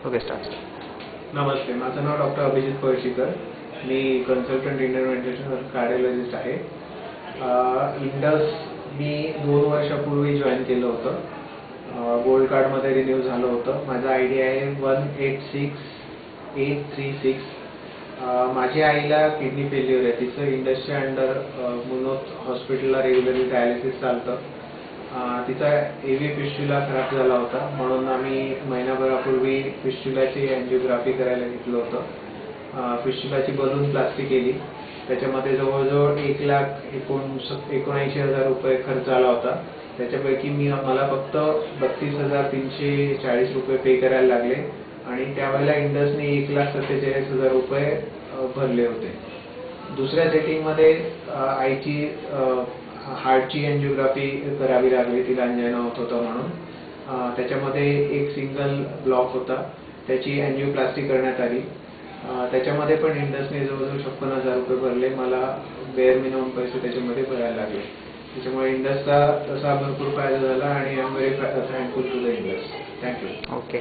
Okay, start. नमस्ते, माझं नाव डॉक्टर अभिजित पळशीकर. मी कन्सल्टंट इंटरव्हेन्शन कार्डिओलॉजिस्ट आहे. इंडस मी 2 वर्षापूर्वी जॉईन केलं होतं. गोल्ड कार्डमध्ये रिन्यू झालं होतं. माझा ID आहे 186836. माझ्या आईला किडनी फेल्युअर आहे. तिचं इंडसच्या अंडर मुनोत हॉस्पिटलला रेग्युलरली डायलिसिस चालतं. तिचा AV फिस्ट्युला खराब झाला होता, म्हणून आम्ही महिनाभरापूर्वी फिस्ट्युलाची अँजिओग्राफी करायला घेतलं होतं. फिस्ट्युलाची बलून प्लास्टी केली. त्याच्यामध्ये जवळजवळ 1,79,000 रुपये खर्च आला होता. त्याच्यापैकी मला फक्त 32,340 रुपये पे करायला लागले आणि त्यावेळेला इंडसने 1,47,000 रुपये भरले होते. दुसऱ्या सेटिंगमध्ये आईची हार्टची अँजिओग्राफी करावी लागली, तिला अंजायना होत होता म्हणून. त्याच्यामध्ये एक सिंगल ब्लॉक होता, त्याची अँजिओप्लास्टी करण्यात आली. त्याच्यामध्ये पण इंडसने जवळजवळ 56,000 रुपये भरले. मला बेअर मिनिमम पैसे त्याच्यामध्ये भरायला लागले. त्याच्यामुळे इंडसचा तसा भरपूर फायदा झाला आणि I am very thankful to the Indus. Thank you. Okay.